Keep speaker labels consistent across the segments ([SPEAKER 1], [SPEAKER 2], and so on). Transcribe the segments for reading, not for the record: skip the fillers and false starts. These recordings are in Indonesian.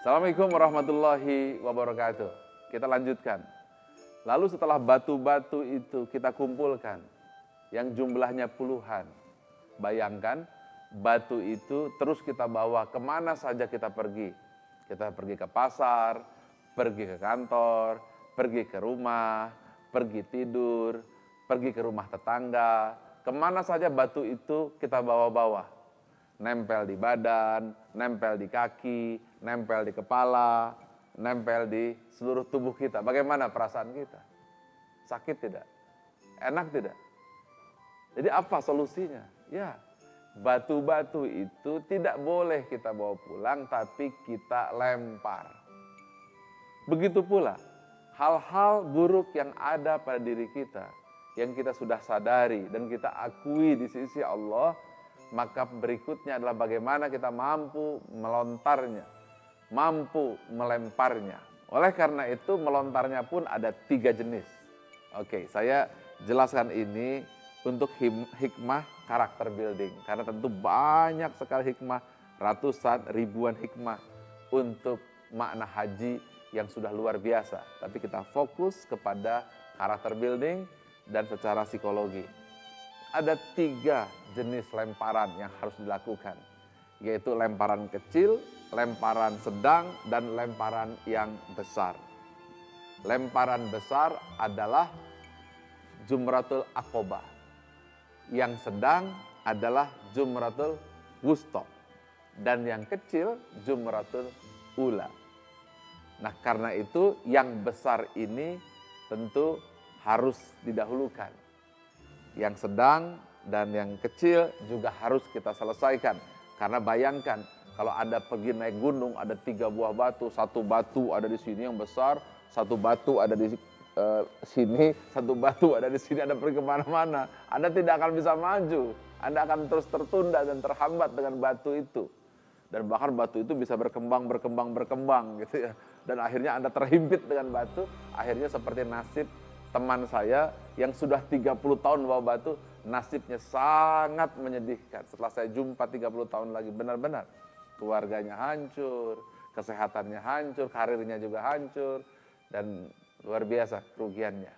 [SPEAKER 1] Assalamualaikum warahmatullahi wabarakatuh. Kita lanjutkan. Lalu setelah batu-batu itu kita kumpulkan, yang jumlahnya puluhan. Bayangkan, batu itu terus kita bawa kemana saja kita pergi. Kita pergi ke pasar, pergi ke kantor, pergi ke rumah, pergi tidur, pergi ke rumah tetangga. Kemana saja batu itu kita bawa-bawa. Nempel di badan, nempel di kaki, nempel di kepala, nempel di seluruh tubuh kita. Bagaimana perasaan kita? Sakit tidak? Enak tidak? Jadi apa solusinya? Ya, batu-batu itu tidak boleh kita bawa pulang, tapi kita lempar. Begitu pula, hal-hal buruk yang ada pada diri kita, yang kita sudah sadari dan kita akui di sisi Allah, maka berikutnya adalah bagaimana kita mampu melontarnya, mampu melemparnya. Oleh karena itu melontarnya pun ada 3 jenis. Oke, saya jelaskan ini untuk hikmah karakter building. Karena tentu banyak sekali hikmah, ratusan, ribuan hikmah untuk makna haji yang sudah luar biasa. Tapi kita fokus kepada karakter building dan secara psikologi. Ada 3 jenis lemparan yang harus dilakukan, yaitu lemparan kecil, lemparan sedang, dan lemparan yang besar. Lemparan besar adalah Jumratul Aqobah, yang sedang adalah Jumratul Wusta, dan yang kecil Jumratul Ula. Nah, karena itu yang besar ini tentu harus didahulukan. Yang sedang dan yang kecil juga harus kita selesaikan. Karena bayangkan, kalau Anda pergi naik gunung, ada 3 buah batu. 1 batu ada di sini yang besar, 1 batu ada di sini, 1 batu ada di sini, Anda pergi kemana-mana. Anda tidak akan bisa maju. Anda akan terus tertunda dan terhambat dengan batu itu. Dan bahkan batu itu bisa berkembang gitu ya. Dan akhirnya Anda terhimpit dengan batu. Akhirnya seperti nasib teman saya yang sudah 30 tahun bawa batu, nasibnya sangat menyedihkan. Setelah saya jumpa 30 tahun lagi, benar-benar keluarganya hancur, kesehatannya hancur, karirnya juga hancur, dan luar biasa kerugiannya.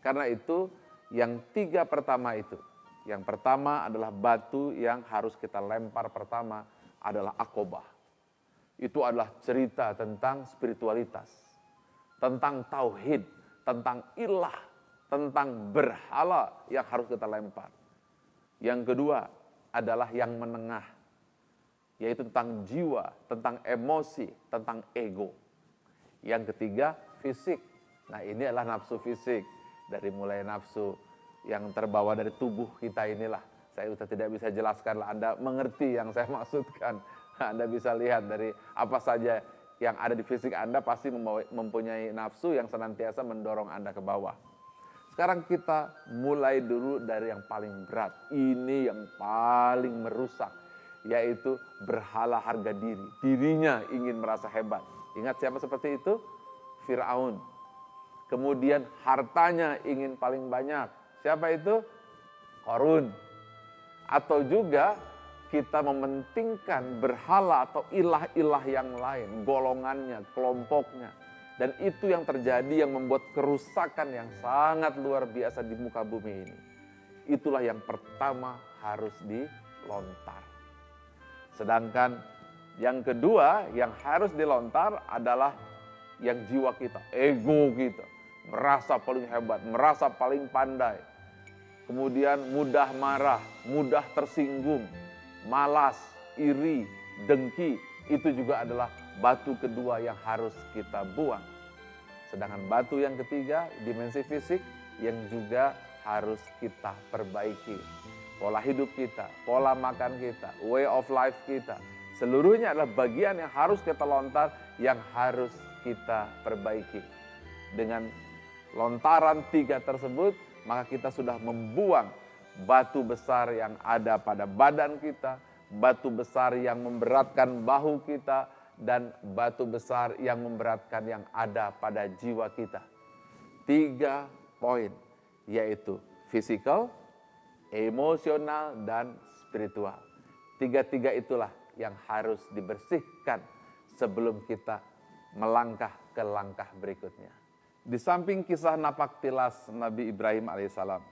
[SPEAKER 1] Karena itu yang 3 pertama itu, yang pertama adalah batu yang harus kita lempar pertama adalah Aqobah. Itu adalah cerita tentang spiritualitas, tentang tauhid, tentang ilah, tentang berhala yang harus kita lempar. Yang kedua adalah yang menengah, yaitu tentang jiwa, tentang emosi, tentang ego. Yang ketiga fisik. Nah, ini adalah nafsu fisik, dari mulai nafsu yang terbawa dari tubuh kita inilah. Saya sudah tidak bisa jelaskan, Anda mengerti yang saya maksudkan. Anda bisa lihat dari apa saja yang ada di fisik Anda pasti mempunyai nafsu yang senantiasa mendorong Anda ke bawah. Sekarang kita mulai dulu dari yang paling berat. Ini yang paling merusak, yaitu berhala harga diri. Dirinya ingin merasa hebat. Ingat siapa seperti itu? Fir'aun. Kemudian hartanya ingin paling banyak. Siapa itu? Qarun. Atau juga kita mementingkan berhala atau ilah-ilah yang lain, golongannya, kelompoknya. Dan itu yang terjadi yang membuat kerusakan yang sangat luar biasa di muka bumi ini. Itulah yang pertama harus dilontar. Sedangkan yang kedua yang harus dilontar adalah yang jiwa kita, ego kita. Merasa paling hebat, merasa paling pandai. Kemudian mudah marah, mudah tersinggung, malas, iri, dengki, itu juga adalah batu kedua yang harus kita buang. Sedangkan batu yang ketiga, dimensi fisik, yang juga harus kita perbaiki. Pola hidup kita, pola makan kita, way of life kita, seluruhnya adalah bagian yang harus kita lontar, yang harus kita perbaiki. Dengan lontaran 3 tersebut, maka kita sudah membuang batu besar yang ada pada badan kita, batu besar yang memberatkan bahu kita, dan batu besar yang memberatkan yang ada pada jiwa kita. 3 poin, yaitu physical, emosional, dan spiritual. 3 itulah yang harus dibersihkan sebelum kita melangkah ke langkah berikutnya. Di samping kisah napaktilas Nabi Ibrahim alaihissalam,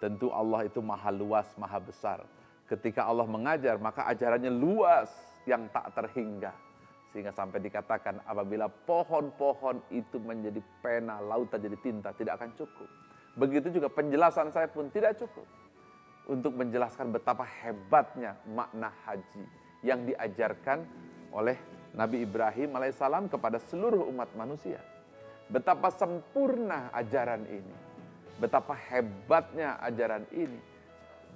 [SPEAKER 1] tentu Allah itu maha luas, maha besar. Ketika Allah mengajar, maka ajarannya luas yang tak terhingga. Sehingga sampai dikatakan apabila pohon-pohon itu menjadi pena, lautan jadi tinta, tidak akan cukup. Begitu juga penjelasan saya pun tidak cukup untuk menjelaskan betapa hebatnya makna haji yang diajarkan oleh Nabi Ibrahim alaihissalam kepada seluruh umat manusia. Betapa sempurna ajaran ini, betapa hebatnya ajaran ini.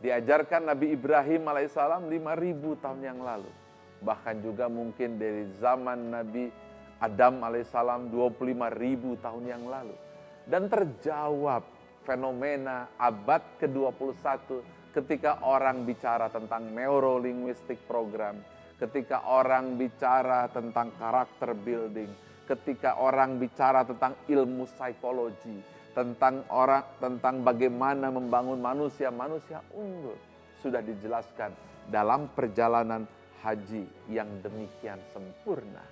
[SPEAKER 1] Diajarkan Nabi Ibrahim alaihissalam 5.000 tahun yang lalu. Bahkan juga mungkin dari zaman Nabi Adam alaihissalam 25.000 tahun yang lalu. Dan terjawab fenomena abad ke-21 ketika orang bicara tentang neurolinguistic program, ketika orang bicara tentang karakter building, ketika orang bicara tentang ilmu psikologi, tentang bagaimana membangun manusia unggul, sudah dijelaskan dalam perjalanan haji yang demikian sempurna.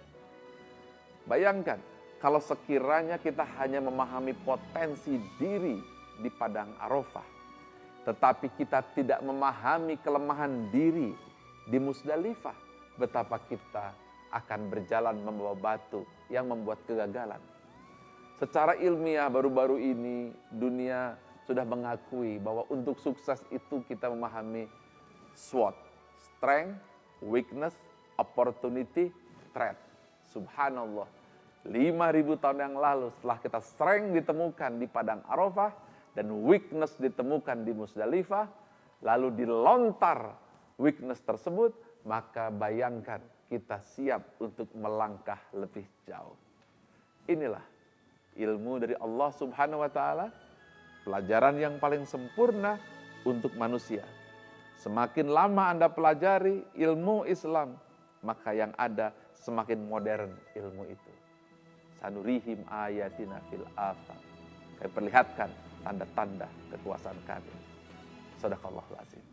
[SPEAKER 1] Bayangkan kalau sekiranya kita hanya memahami potensi diri di padang Arafah, tetapi kita tidak memahami kelemahan diri di Musdalifah, betapa kita akan berjalan membawa batu yang membuat kegagalan. Secara ilmiah baru-baru ini dunia sudah mengakui bahwa untuk sukses itu kita memahami SWOT, strength, weakness, opportunity, threat. Subhanallah, 5.000 tahun yang lalu setelah kita strength ditemukan di padang Arafah dan weakness ditemukan di Musdalifah, lalu dilontar weakness tersebut, maka bayangkan kita siap untuk melangkah lebih jauh. Inilah ilmu dari Allah Subhanahu wa taala, pelajaran yang paling sempurna untuk manusia. Semakin lama Anda pelajari ilmu Islam, maka yang ada semakin modern ilmu itu. Sanurihim ayatina fil afaq. Kami perlihatkan tanda-tanda kekuasaan kami. Shadaqallahul azim.